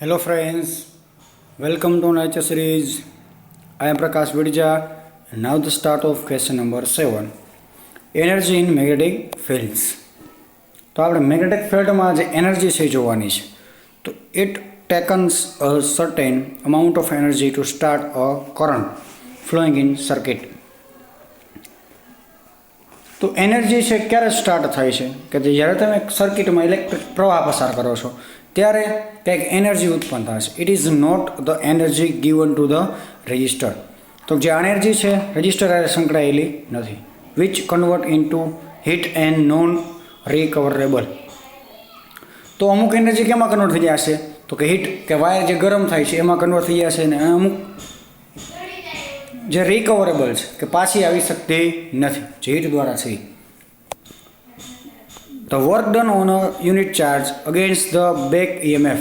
Hello friends, welcome to nature series. I am Prakash Vidja and now the start of question number 7. Energy in magnetic fields. તો આપણે magnetic ફિલ્ડમાં જે energy છે જોવાની છે તો it takes a certain amount of energy to start a current flowing in circuit. તો energy છે ક્યારે સ્ટાર્ટ થાય છે કે જ્યારે તમે સર્કિટમાં ઇલેક્ટ્રિક પ્રવાહ પસાર કરો છો ત્યારે કંઈક એનર્જી ઉત્પન્ન થશે. It is not the energy given to the register. તો જે એનર્જી છે રજિસ્ટર સાથે સંકળાયેલી નથી. Which convert into heat and non recoverable. તો અમુક એનર્જી કેમાં કન્વર્ટ થઈ જશે તો કે હીટ કે વાયર જે ગરમ થાય છે એમાં કન્વર્ટ થઈ જશે ને અમુક જે રિકવરેબલ છે કે પાછી આવી શકતી નથી જે હીટ દ્વારા છે. The work done on a unit charge against the back EMF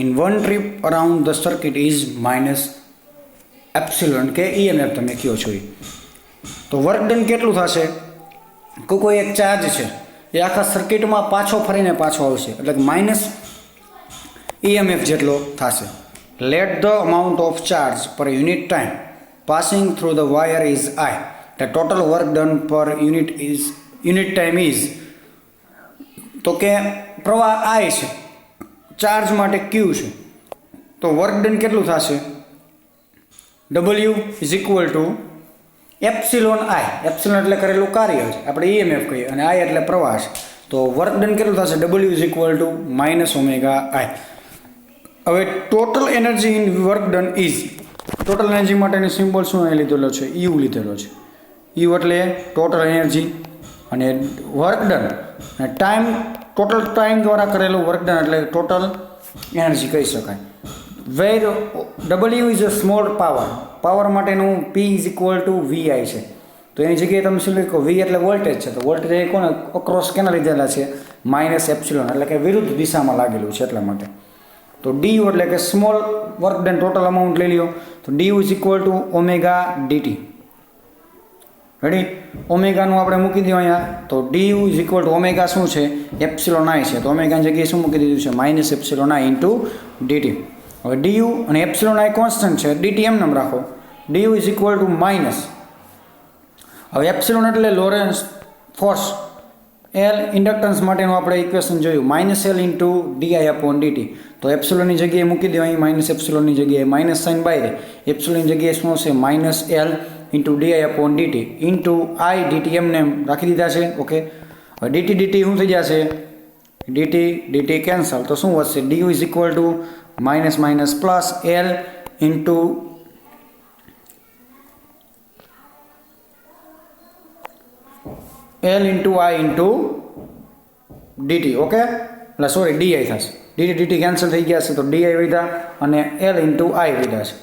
in one trip around the circuit is minus epsilon કે EMF તમે કહો છો. તો વર્ક ડન કેટલું થશે કોઈ એક ચાર્જ છે એ આખા સર્કિટમાં પાછો ફરીને પાછો આવશે એટલે કે માઇનસ EMF જેટલો થશે. Let the amount of charge per unit time passing through the wire is I. The total work done per unit time is તો કે પ્રવાહ I છે ચાર્જ માટે Q છે તો વર્ક ડન કેટલું થશે W is equal two epsilon I. Epsilon એટલે કરેલું કાર્ય છે આપણે EMF કહીએ અને I એટલે પ્રવાહ છે તો વર્ક ડન કેટલું થશે W is equal two minus omega I. હવે total energy in work done is total energy માટેની સિમ્બોલ શું અહીં લીધેલો છે U લીધેલો છે. U એટલે ટોટલ એનર્જી અને વર્ક ડન અને ટાઈમ ટોટલ ટાઈમ દ્વારા કરેલું વર્ક ડન એટલે ટોટલ એનર્જી કહી શકાય. વેર W is a small power માટેનું P is equal two VI છે તો એની જગ્યાએ તમે શું લખો V એટલે વોલ્ટેજ છે તો વોલ્ટેજ એ કોને અક્રોસ કેના લીધેલા છે માઇનસ એપ્સિલોન એટલે કે વિરુદ્ધ દિશામાં લાગેલું છે એટલા માટે. તો DU એટલે કે small work done total amount લઈ લ્યો તો DU is equal to omega DT. Ready ઓમેગાનું આપણે મૂકી દઈએ અહીંયા તો DU is equal to omega શું છે એપ્સિલોન I છે તો ઓમેગાની જગ્યાએ શું મૂકી દીધું છે minus epsilon I into DT. હવે DU અને એપ્સિલોન I કોન્સ્ટન્ટ છે DT એમ નામ રાખો. DU is equal two minus હવે એપ્સિલોન એટલે લોરેન્સ ફોર્સ L ઇન્ડક્ટન્સ માટેનું આપણે ઇક્વેશન જોયું minus L into DI upon DT. તો એપ્સિલોનની જગ્યાએ મૂકી દો અહીં માઇનસ એપ્સિલોનની જગ્યાએ માઇનસ સાઇન બાય એપ્સિલોનની જગ્યાએ શું હશે minus L into DI upon DT into I DT એમને રાખી દીધા છે. ઓકે હવે DT શું થઈ જશે DT કેન્સલ તો શું વધશે DU is equal two minus minus plus L into I into DT. Okay એટલે સોરી DI થશે DT કેન્સલ થઈ ગયા છે તો DI વધ્યા અને L ઇન્ટુ I વધ્યા છે.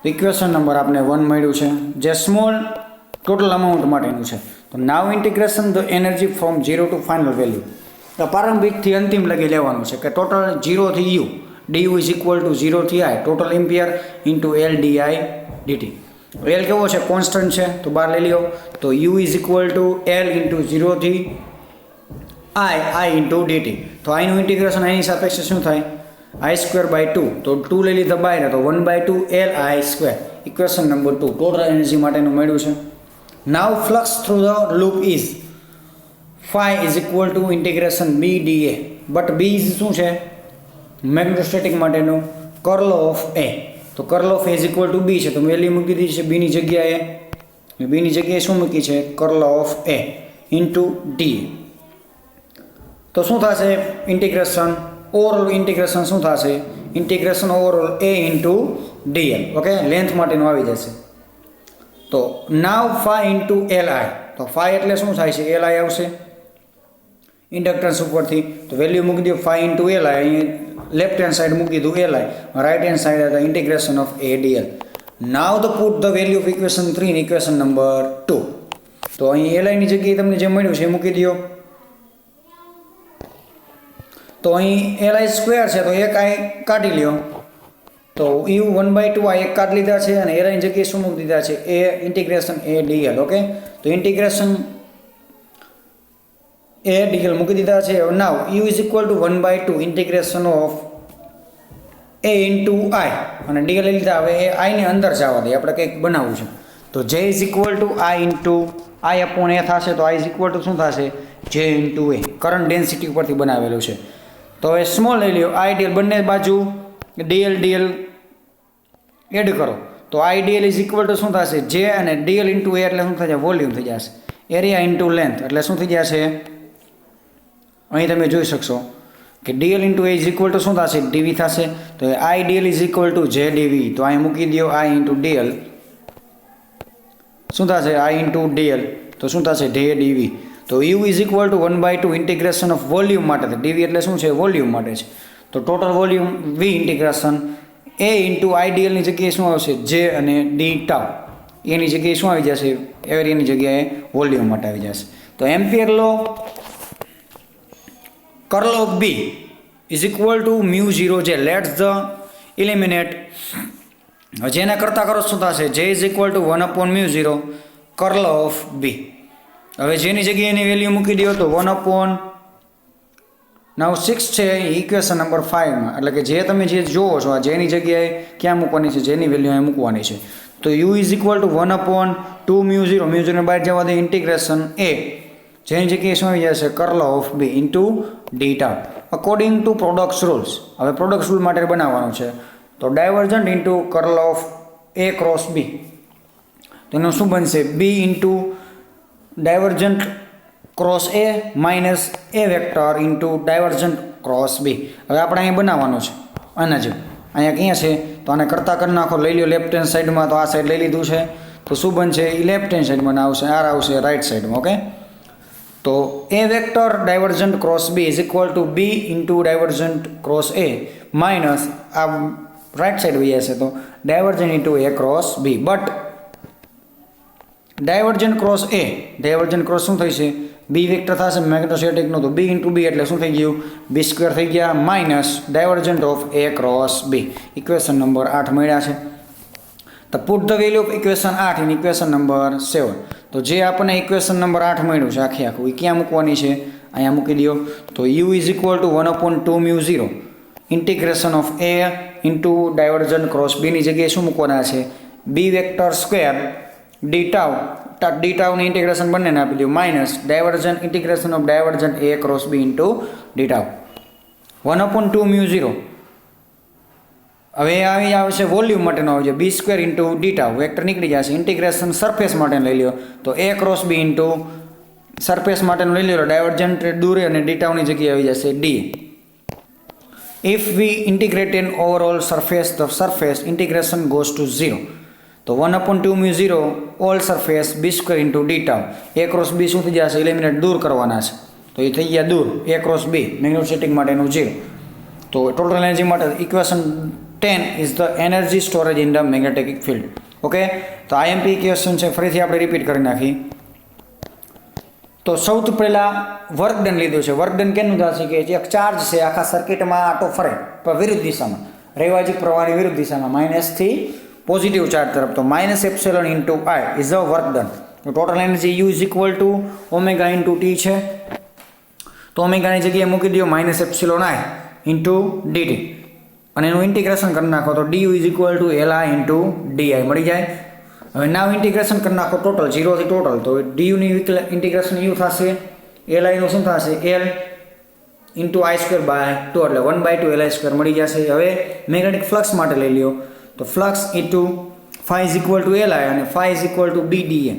ઇક્વેશન નંબર આપણે 1 મળ્યું છે જે સ્મોલ ટોટલ અમાઉન્ટ માટેનું છે. તો now integration the energy from 0 to final value. તો પ્રારંભિકથી અંતિમ લગી લેવાનું છે કે ટોટલ 0 થી U DU is equal two 0 થી I total ampere into L DI DT. L કેવો છે કોન્સ્ટન્ટ છે તો બહાર લઈ લ્યો તો U is equal two L into 0 થી I ઇન્ટુ DT. તો આનું ઇન્ટિગ્રેશન આની સાપેક્ષે શું થાય I સ્ક્વેર બાય 2 તો 2 લઈ લીધા બહાર તો 1/2 LI square. Equation number 2 total energy માટેનું મળ્યું છે. Now flux through the loop is phi is equal to integration B dA but B is શું છે મેગ્નેટોસ્ટેટિક માટેનું કર્લ ઓફ A. તો curl of A is equal to B છે તો value મૂકી દીધી છે B ની જગ્યાએ શું મૂકી છે curl of A into DA. તો શું થશે ઇન્ટિગ્રેશન ઓવરઓલ ઇન્ટિગ્રેશન શું થશે integration overall A into DL. Okay length માટેનું આવી જશે. તો નાવ phi ઇન્ટુ LI તો phi એટલે શું થાય છે LI આવશે ઇન્ડક્ટન્સ ઉપરથી તો વેલ્યુ મૂકી દો phi ઇન્ટુ LI. અહીં લેફ્ટ હેન્ડ સાઈડ મૂકી દીધું LI રાઇટ હેન્ડ સાઈડ હતા integration of A DL. Now the put the value of equation 3 in equation number 2. તો અહીં LI ની જગ્યાએ તમને જે મળ્યું છે એ મૂકી દો તો અહીં LI સ્ક્વેર છે તો એક I કાઢી લ્યો તો U 1/2 I એક કાઢી લીધા છે અને LI ની જગ્યાએ શું મૂકી દીધા છે A integration A DL. Okay તો ઇન્ટિગ્રેશન A DL મૂકી દીધા છે. નાવ U is equal to 1/2 integration of A into આઈ અને ડીએલ લઈ લીધા. હવે એ આઈને અંદર જવા દે, આપણે કંઈક બનાવવું છે. તો J is equal to I into I upon A થશે. તો આઈ ઇઝ ઇક્વલ ટુ શું થશે? જે ઇન્ટુ એ. કરંટ ડેન્સિટી ઉપરથી બનાવેલું છે. તો હવે સ્મોલ લઈ લ્યો, આઈ ડીએલ બંને બાજુ ડીએલ એડ કરો. તો આઈ ડીએલ ઇઝ ઇક્વલ ટુ શું થશે? જે અને ડીએલ ઇન્ટુ એ એટલે શું થઈ જાય? વોલ્યુમ થઈ જશે. એરિયા ઇન્ટુ લેન્થ એટલે શું થઈ જશે? અહીં તમે જોઈ શકશો કે DL into A is equal two શું થશે? ડીવી થશે. તો આઈ ડીએલ ઇઝ ઇક્વલ ટુ જે ડીવી. તો અહીં મૂકી દો આઈ ઇન્ટુ ડીએલ શું થશે? આઈ ઇન્ટુ ડીએલ તો શું થશે? જે ડીવી. તો U is equal to 1/2 integration of volume માટે. ડીવી એટલે શું છે? વોલ્યુમ માટે છે. તો total volume V integration A into I ડીએલની જગ્યાએ શું આવશે? જે અને ડી ટાઉ એની જગ્યાએ શું આવી જશે? એરિયાની જગ્યાએ વોલ્યુમ માટે આવી જશે. તો Ampere law curl of B is equal to mu 0 J. Let's the eliminate. જેના કરતાં કરો શું થશે? J is equal to 1/μ0 curl of B. હવે જેની જગ્યાએ એની વેલ્યુ મૂકી દો તો 1/. નાવ 6 છે ઇક્વેશન નંબર 5માં. એટલે કે જે તમે જે જોવો છો આ જેની જગ્યાએ ક્યાં મૂકવાની છે? જેની વેલ્યુ અહીં મૂકવાની છે. તો યુ ઇઝ ઇક્વલ ટુ 1/2μ0 μ0 બહાર જવા દે ઇન્ટિગ્રેશન એ જેની જગ્યાએ શું આવી જશે? Curl of B into D tau according to products rules. હવે પ્રોડક્ટ્સ રૂલ માટે બનાવવાનું છે. તો divergent into curl of A cross B. તો એનું શું બનશે? B into divergent cross A minus A vector into divergent cross B. હવે આપણે અહીં બનાવવાનું છે આના જેવું. અહીંયા ક્યાં છે? તો આને કરતાં કરી નાખો. લઈ લો લેફ્ટ હેન્ડ સાઈડમાં. તો આ સાઈડ લઈ લીધું છે. તો શું બનશે? એ લેફ્ટ હેન્ડ સાઈડમાં આવશે, આર આવશે રાઈટ સાઈડમાં. ઓકે. તો A vector divergent cross B is equal to B into divergent cross A minus આ રાઈટ સાઈડ વહી જશે. તો divergent into A cross B. But divergent cross શું થશે? બી વેક્ટર થશે મેગ્નેટોસ્ટેટિકનો. તો બી ઇન્ટુ બી એટલે શું થઈ ગયું? બી સ્ક્વેર થઈ ગયા minus divergent of A cross B. Equation number 8 મળ્યા છે. તો put the value of equation 8 in equation number 7. તો જે આપણને ઇક્વેશન નંબર 8 મળ્યું છે આખું એ ક્યાં મૂકવાની છે? અહીંયા મૂકી દો. તો U is equal to 1/2μ0 integration of A into divergent cross બીની જગ્યાએ શું મૂકવાના છે? બી વેક્ટર સ્ક્વેર ડી ટાઉની ઇન્ટિગ્રેશન બંનેને આપી દો minus divergent integration of divergent A cross B into D tau 1/2μ0. હવે આવી આવશે વોલ્યુમ માટેનો આવશે B square into D tau. Vector નીકળી જશે. ઇન્ટિગ્રેશન સરફેસ માટે લઈ લો. તો A cross B into surface માટેનું લઈ લો. ડાયવર્જન્ટ દૂર અને ડી ટાઉની જગ્યાએ આવી જશે d. If we integrate an overall surface the surface integration goes to 0. તો 1/2μ0 all surface B square into D tau. A cross B શું થઈ જશે? ઇલિમિનેટ દૂર કરવાના છે. તો એ થઈ ગયા દૂર. એ ક્રોસ બી મેગ્નેટોસ્ટેટિક માટેનું 0. તો ટોટલ એનર્જી માટે equation 10 is the energy storage in the magnetic field. Okay. તો આઈએમપી ઇક્વેશન છે ફરીથી આપણે રિપીટ કરી નાખી. તો સૌથી પહેલાં વર્ક ડન લીધું છે. વર્ક ડન કેનું થશે? કે એક ચાર્જ છે આખા સર્કિટમાં આટો ફરે પણ વિરુદ્ધ દિશામાં, રૈવાજિક પ્રવાહની વિરુદ્ધ દિશામાં માઇનસથી પોઝિટિવ ચાર્જ તરફ. તો minus epsilon into I is the work done. તો total energy U is equal to omega into T છે. તો ઓમેગાની જગ્યાએ મૂકી દો minus epsilon I into DT અને એનું ઇન્ટિગ્રેશન કરી નાખો. તો D U is equal to L I into D I મળી જાય. હવે નાવ ઇન્ટિગ્રેશન કરી નાખો ટોટલ 0 થી ટોટલ. તો ડીયુની ઇન્ટિગ્રેશન યુ થશે. એલ આઈનું શું થશે? L into I square by 2 એટલે 1/2 એલ આઈ સ્ક્વેર મળી જશે. હવે મેગ્નેટિક ફ્લક્સ માટે લઈ લ્યો. તો flux into phi is equal to L I અને phi is equal to B D M.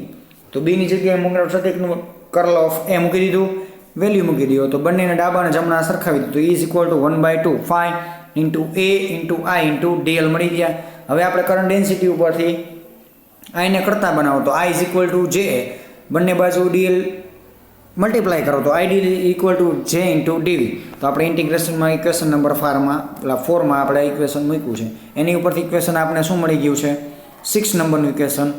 તો બીની જગ્યાએ મેગ્નેટોસ્ટેટિકનું કર્લ ઓફ એ મૂકી દીધું, વેલ્યુ મૂકી દીધો. તો બંનેને ડાબા અને જમણા સરખાવી દીધું. તો is equal to 1/2 phi into A into I into d L મળી ગયા. હવે આપણે કરંટ ડેન્સિટી ઉપરથી આઈને કરતા બનાવો. તો આઈ ઇઝ ઇક્વલ ટુ જે બંને બાજુ ડીએલ મલ્ટીપ્લાય કરો. તો આઈ ડી ઇક્વલ ટુ જે ઇન્ટુ ડીવી. તો આપણે ઇન્ટિગ્રેશનમાં ઇક્વેશન નંબર 4માં આપણે ઇક્વેશન મૂક્યું છે. એની ઉપરથી ઇક્વેશન આપણે શું મળી ગયું છે? 6 નંબરનું ઇક્વેશન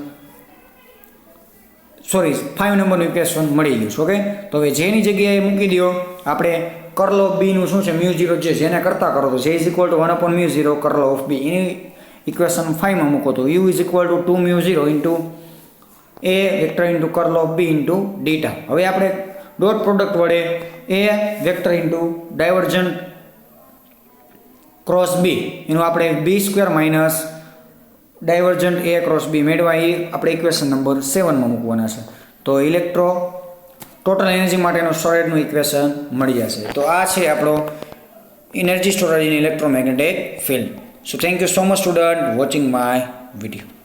5 નંબરનું ઇક્વેશન મળી ગયું છે. ઓકે. તો હવે જેની જગ્યાએ મૂકી દો આપણે કર્લ ઓફ બીનું શું છે? μ0 જે જેને કરતા કરો. તો J is equal to 1/μ0 curl of B એની ઇક્વેશન 5માં મૂકો. તો U is equal to 2μ0 into A vector into curl of B into ડીટા. હવે આપણે ડોટ પ્રોડક્ટ વડે A vector into divergent cross B એનું આપણે B square minus divergent A cross B મેળવા એ આપણે ઇક્વેશન નંબર 7માં મૂકવાના છે. તો ઇલેક્ટ્રો ટોટલ એનર્જી માટેનું સ્ટોરેજનું ઇક્વેશન મળી જશે. તો આ છે આપણો energy storage in electromagnetic field. So thank you so much student watching my video.